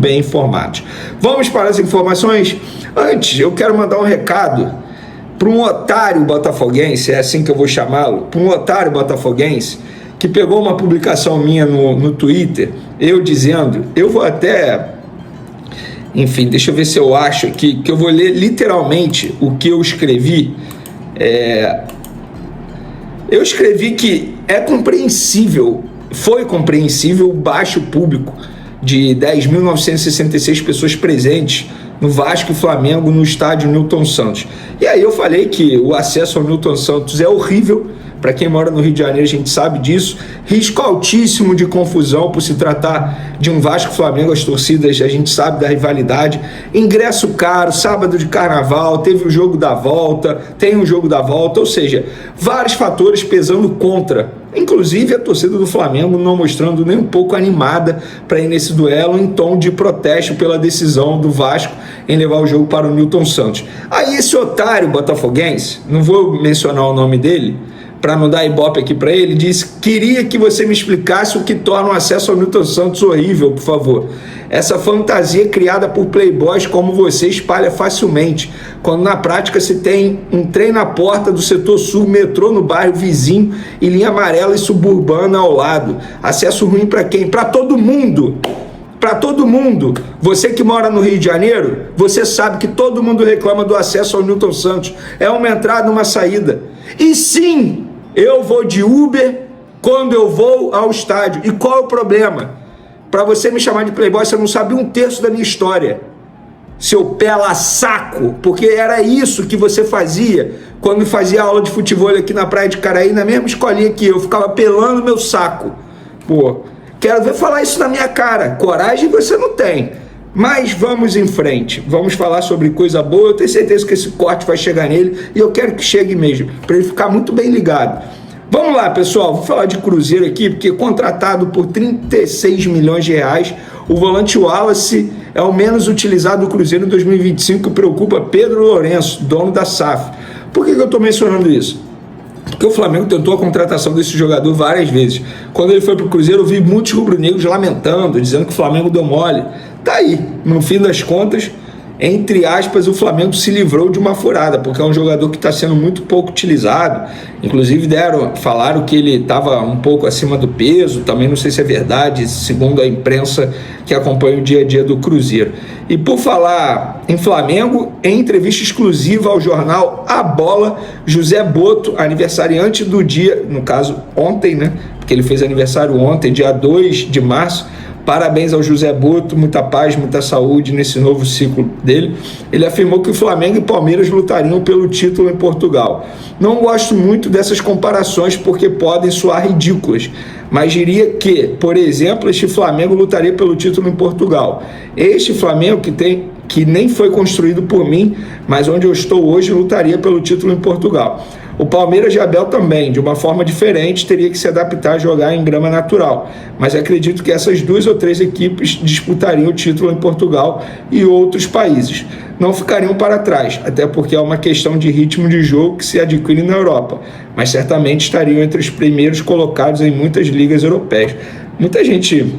bem informados. Vamos para as informações? Antes, eu quero mandar um recado para um otário botafoguense, é assim que eu vou chamá-lo, para um otário botafoguense que pegou uma publicação minha no Twitter, eu dizendo, eu vou até, enfim, deixa eu ver se eu acho aqui, que eu vou ler literalmente o que eu escrevi. Eu escrevi que foi compreensível o baixo público de 10.966 pessoas presentes no Vasco e Flamengo no estádio Newton Santos. E aí eu falei que o acesso ao Newton Santos é horrível, para quem mora no Rio de Janeiro a gente sabe disso, risco altíssimo de confusão por se tratar de um Vasco e Flamengo, as torcidas, a gente sabe da rivalidade, ingresso caro, sábado de carnaval, teve o jogo da volta, tem um jogo da volta, ou seja, vários fatores pesando contra, inclusive a torcida do Flamengo não mostrando nem um pouco animada para ir nesse duelo em tom de protesto pela decisão do Vasco em levar o jogo para o Newton Santos. Aí esse otário botafoguense, não vou mencionar o nome dele, para não dar ibope aqui para ele, disse: queria que você me explicasse o que torna o acesso ao Newton Santos horrível, por favor. Essa fantasia criada por playboys como você espalha facilmente, quando na prática se tem um trem na porta do setor sul, metrô no bairro vizinho e linha amarela e suburbana ao lado. Acesso ruim para quem? Para todo mundo! Para todo mundo. Você que mora no Rio de Janeiro, você sabe que todo mundo reclama do acesso ao Newton Santos. É uma entrada e uma saída. E sim, eu vou de Uber quando eu vou ao estádio. E qual é o problema? Para você me chamar de playboy, você não sabe um terço da minha história. Seu pela saco, porque era isso que você fazia quando fazia aula de futebol aqui na Praia de Caraí, na mesma escolinha que eu ficava pelando meu saco. Pô, quero ver falar isso na minha cara. Coragem você não tem. Mas vamos em frente, vamos falar sobre coisa boa. Eu tenho certeza que esse corte vai chegar nele e eu quero que chegue mesmo, para ele ficar muito bem ligado. Vamos lá, pessoal, vou falar de Cruzeiro aqui, porque contratado por 36 milhões de reais, o volante Wallace é o menos utilizado do Cruzeiro em 2025, que preocupa Pedro Lourenço, dono da SAF. Por que eu estou mencionando isso? Porque o Flamengo tentou a contratação desse jogador várias vezes. Quando ele foi para o Cruzeiro, eu vi muitos rubro-negros lamentando, dizendo que o Flamengo deu mole. Tá aí, no fim das contas, entre aspas, o Flamengo se livrou de uma furada, porque é um jogador que está sendo muito pouco utilizado. Inclusive falaram que ele estava um pouco acima do peso, também não sei se é verdade, segundo a imprensa que acompanha o dia a dia do Cruzeiro. E por falar em Flamengo, em entrevista exclusiva ao jornal A Bola, José Boto, aniversariante do dia, no caso ontem, né? Porque ele fez aniversário ontem, dia 2 de março, parabéns ao José Boto, muita paz, muita saúde nesse novo ciclo dele. Ele afirmou que o Flamengo e Palmeiras lutariam pelo título em Portugal. Não gosto muito dessas comparações porque podem soar ridículas, mas diria que, por exemplo, este Flamengo lutaria pelo título em Portugal. Este Flamengo que nem foi construído por mim, mas onde eu estou hoje, lutaria pelo título em Portugal. O Palmeiras de Abel também, de uma forma diferente, teria que se adaptar a jogar em grama natural. Mas acredito que essas 2 ou 3 equipes disputariam o título em Portugal e outros países. Não ficariam para trás, até porque é uma questão de ritmo de jogo que se adquire na Europa. Mas certamente estariam entre os primeiros colocados em muitas ligas europeias. Muita gente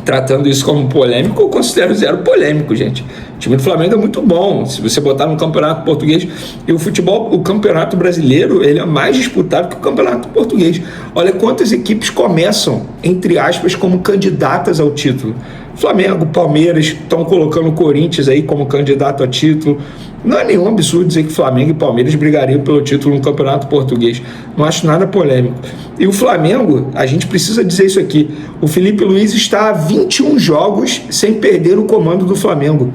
tratando isso como polêmico, eu considero zero polêmico, gente. O time do Flamengo é muito bom. Se você botar no campeonato português, e o campeonato brasileiro, ele é mais disputado que o campeonato português. Olha quantas equipes começam, entre aspas, como candidatas ao título. Flamengo, Palmeiras, estão colocando o Corinthians aí como candidato a título. Não é nenhum absurdo dizer que Flamengo e Palmeiras brigariam pelo título no campeonato português. Não acho nada polêmico. E o Flamengo, a gente precisa dizer isso aqui, o Felipe Luiz está há 21 jogos sem perder o comando do Flamengo.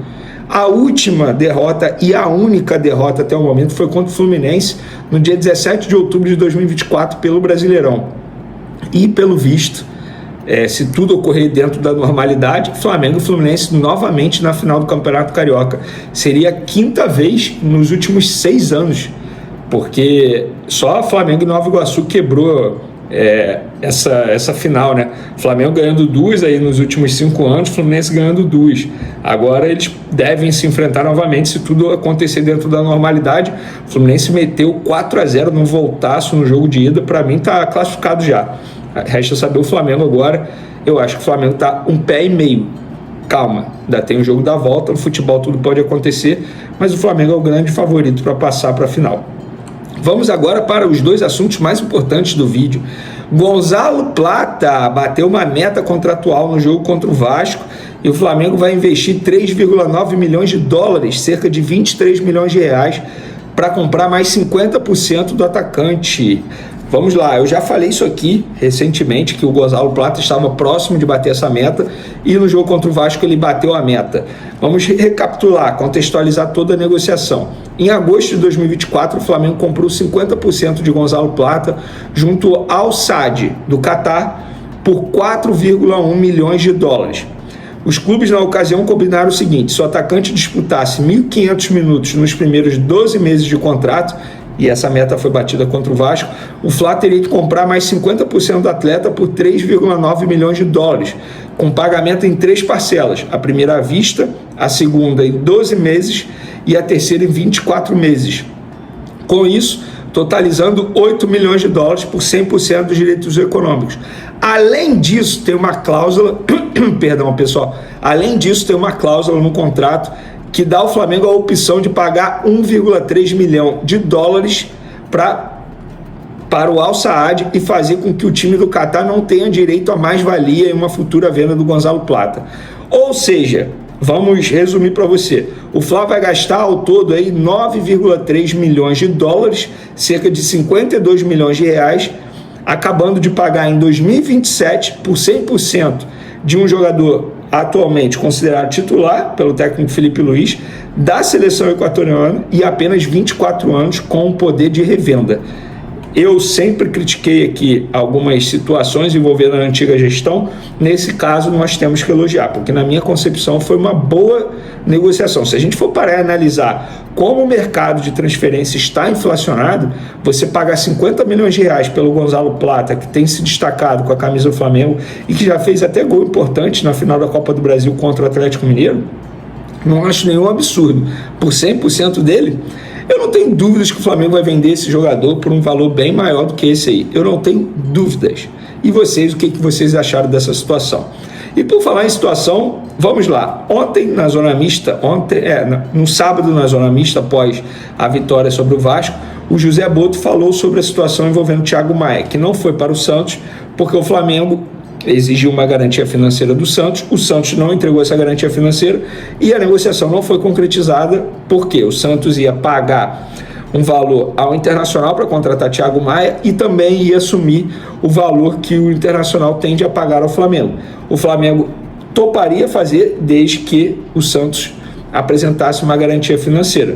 A última derrota e a única derrota até o momento foi contra o Fluminense no dia 17 de outubro de 2024 pelo Brasileirão. E pelo visto, se tudo ocorrer dentro da normalidade, Flamengo e Fluminense novamente na final do Campeonato Carioca. Seria a 5ª vez nos últimos 6 anos, porque só Flamengo e Nova Iguaçu quebrou essa final, né? Flamengo ganhando 2 aí nos últimos 5 anos, Fluminense ganhando 2. Agora eles devem se enfrentar novamente se tudo acontecer dentro da normalidade. O Fluminense meteu 4-0 no voltaço no jogo de ida, para mim tá classificado já. Resta saber o Flamengo agora. Eu acho que o Flamengo tá 1,5 pé. calma, ainda tem o jogo da volta, no futebol tudo pode acontecer, mas o Flamengo é o grande favorito para passar para a final. Vamos agora para os dois assuntos mais importantes do vídeo. Gonzalo Plata bateu uma meta contratual no jogo contra o Vasco e o Flamengo vai investir 3,9 milhões de dólares, cerca de 23 milhões de reais, para comprar mais 50% do atacante. Vamos lá, eu já falei isso aqui recentemente, que o Gonzalo Plata estava próximo de bater essa meta e no jogo contra o Vasco ele bateu a meta. Vamos recapitular, contextualizar toda a negociação. Em agosto de 2024, o Flamengo comprou 50% de Gonzalo Plata junto ao SAD do Catar por 4,1 milhões de dólares. Os clubes na ocasião combinaram o seguinte: se o atacante disputasse 1.500 minutos nos primeiros 12 meses de contrato, e essa meta foi batida contra o Vasco, o Fla teria que comprar mais 50% do atleta por 3,9 milhões de dólares, com pagamento em 3 parcelas, a primeira à vista, a segunda em 12 meses e a terceira em 24 meses. Com isso, totalizando 8 milhões de dólares por 100% dos direitos econômicos. Além disso, tem uma cláusula, perdão pessoal, além disso tem uma cláusula no contrato que dá ao Flamengo a opção de pagar 1,3 milhão de dólares para o Al Saad e fazer com que o time do Catar não tenha direito a mais-valia em uma futura venda do Gonzalo Plata. Ou seja, vamos resumir para você, o Fla vai gastar ao todo aí 9,3 milhões de dólares, cerca de 52 milhões de reais, acabando de pagar em 2027 por 100% de um jogador atualmente considerado titular pelo técnico Felipe Luiz, da seleção equatoriana e apenas 24 anos com o poder de revenda. Eu sempre critiquei aqui algumas situações envolvendo a antiga gestão. Nesse caso, nós temos que elogiar, porque na minha concepção foi uma boa negociação. Se a gente for parar e analisar como o mercado de transferência está inflacionado, você pagar 50 milhões de reais pelo Gonzalo Plata, que tem se destacado com a camisa do Flamengo e que já fez até gol importante na final da Copa do Brasil contra o Atlético Mineiro, não acho nenhum absurdo. Por 100% dele, eu não tenho dúvidas que o Flamengo vai vender esse jogador por um valor bem maior do que esse aí. Eu não tenho dúvidas. E vocês, o que vocês acharam dessa situação? E por falar em situação, vamos lá. Ontem, na Zona Mista, no sábado, na Zona Mista, após a vitória sobre o Vasco, o José Boto falou sobre a situação envolvendo o Thiago Maia, que não foi para o Santos, porque o Flamengo exigiu uma garantia financeira do Santos, o Santos não entregou essa garantia financeira e a negociação não foi concretizada, porque o Santos ia pagar um valor ao Internacional para contratar Thiago Maia e também ia assumir o valor que o Internacional tende a pagar ao Flamengo. O Flamengo toparia fazer desde que o Santos apresentasse uma garantia financeira.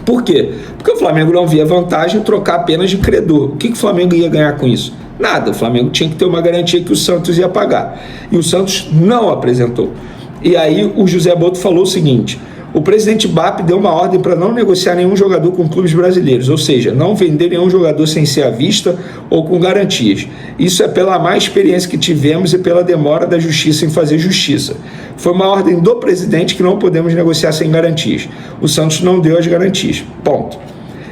Por quê? Porque o Flamengo não via vantagem em trocar apenas de credor. O que o Flamengo ia ganhar com isso? Nada, o Flamengo tinha que ter uma garantia que o Santos ia pagar. E o Santos não apresentou. E aí o José Boto falou o seguinte: o presidente BAP deu uma ordem para não negociar nenhum jogador com clubes brasileiros, ou seja, não vender nenhum jogador sem ser à vista ou com garantias. Isso é pela má experiência que tivemos e pela demora da justiça em fazer justiça. Foi uma ordem do presidente que não podemos negociar sem garantias. O Santos não deu as garantias. Ponto.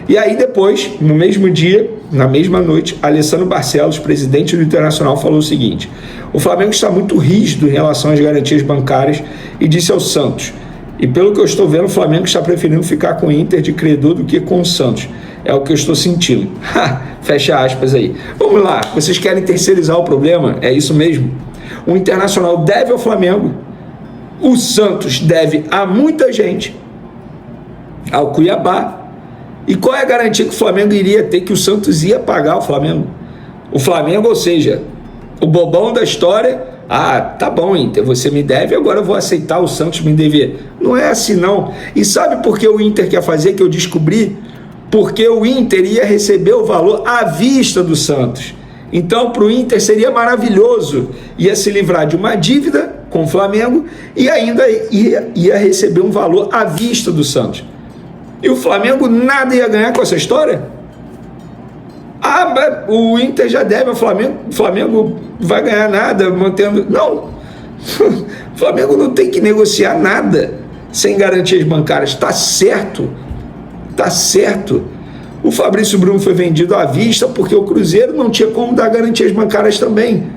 E aí depois, no mesmo dia, na mesma noite, Alessandro Barcelos, presidente do Internacional, falou o seguinte: o Flamengo está muito rígido em relação às garantias bancárias e disse ao Santos: e pelo que eu estou vendo, o Flamengo está preferindo ficar com o Inter de credor do que com o Santos. É o que eu estou sentindo. Fecha aspas aí. Vamos lá, vocês querem terceirizar o problema? É isso mesmo? O Internacional deve ao Flamengo, o Santos deve a muita gente, ao Cuiabá. E qual é a garantia que o Flamengo iria ter que o Santos ia pagar ao Flamengo? O Flamengo, ou seja, o bobão da história: ah, tá bom, Inter, você me deve, agora eu vou aceitar o Santos me dever. Não é assim, não. E sabe por que o Inter quer fazer, que eu descobri? Porque o Inter ia receber o valor à vista do Santos. Então, para o Inter seria maravilhoso. Ia se livrar de uma dívida com o Flamengo e ainda ia receber um valor à vista do Santos. E o Flamengo nada ia ganhar com essa história? Ah, mas o Inter já deve ao Flamengo, o Flamengo vai ganhar nada mantendo... Não, o Flamengo não tem que negociar nada sem garantias bancárias. Está certo, está certo. O Fabrício Bruno foi vendido à vista porque o Cruzeiro não tinha como dar garantias bancárias também.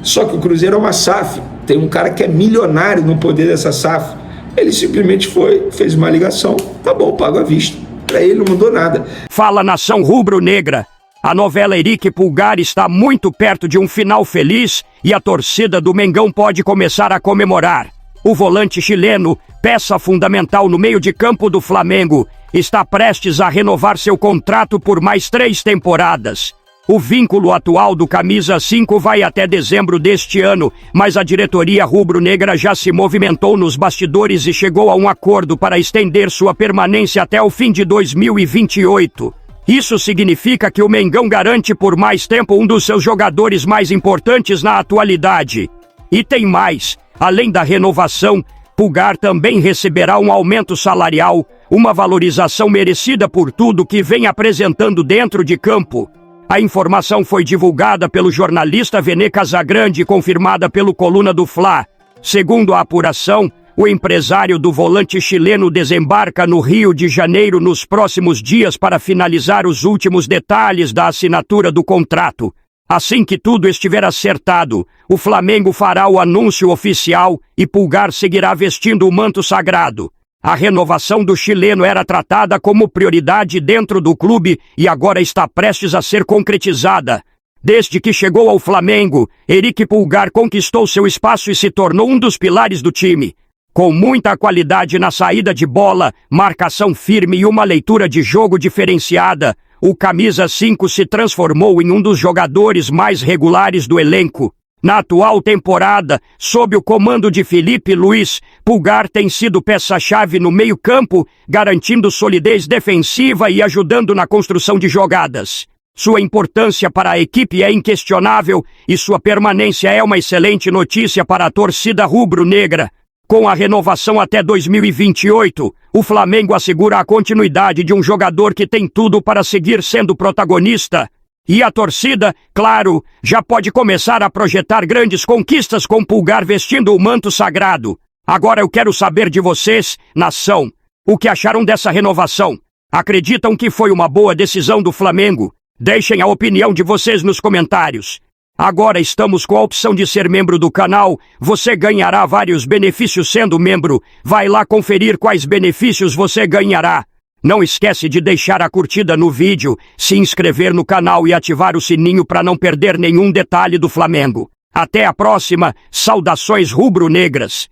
Só que o Cruzeiro é uma SAF, tem um cara que é milionário no poder dessa SAF. Ele simplesmente fez uma ligação, tá bom, pago à vista. Para ele não mudou nada. Fala, nação rubro-negra. A novela Eric Pulgar está muito perto de um final feliz e a torcida do Mengão pode começar a comemorar. O volante chileno, peça fundamental no meio de campo do Flamengo, está prestes a renovar seu contrato por mais 3 temporadas. O vínculo atual do camisa 5 vai até dezembro deste ano, mas a diretoria rubro-negra já se movimentou nos bastidores e chegou a um acordo para estender sua permanência até o fim de 2028. Isso significa que o Mengão garante por mais tempo um dos seus jogadores mais importantes na atualidade. E tem mais, além da renovação, Pulgar também receberá um aumento salarial, uma valorização merecida por tudo que vem apresentando dentro de campo. A informação foi divulgada pelo jornalista Vene Casagrande e confirmada pelo Coluna do Fla. Segundo a apuração, o empresário do volante chileno desembarca no Rio de Janeiro nos próximos dias para finalizar os últimos detalhes da assinatura do contrato. Assim que tudo estiver acertado, o Flamengo fará o anúncio oficial e Pulgar seguirá vestindo o manto sagrado. A renovação do chileno era tratada como prioridade dentro do clube e agora está prestes a ser concretizada. Desde que chegou ao Flamengo, Eric Pulgar conquistou seu espaço e se tornou um dos pilares do time. Com muita qualidade na saída de bola, marcação firme e uma leitura de jogo diferenciada, o camisa 5 se transformou em um dos jogadores mais regulares do elenco. Na atual temporada, sob o comando de Felipe Luiz, Pulgar tem sido peça-chave no meio-campo, garantindo solidez defensiva e ajudando na construção de jogadas. Sua importância para a equipe é inquestionável e sua permanência é uma excelente notícia para a torcida rubro-negra. Com a renovação até 2028, o Flamengo assegura a continuidade de um jogador que tem tudo para seguir sendo protagonista. E a torcida, claro, já pode começar a projetar grandes conquistas com Pulgar vestindo o manto sagrado. Agora eu quero saber de vocês, nação. O que acharam dessa renovação? Acreditam que foi uma boa decisão do Flamengo? Deixem a opinião de vocês nos comentários. Agora estamos com a opção de ser membro do canal. Você ganhará vários benefícios sendo membro. Vai lá conferir quais benefícios você ganhará. Não esquece de deixar a curtida no vídeo, se inscrever no canal e ativar o sininho para não perder nenhum detalhe do Flamengo. Até a próxima, saudações rubro-negras!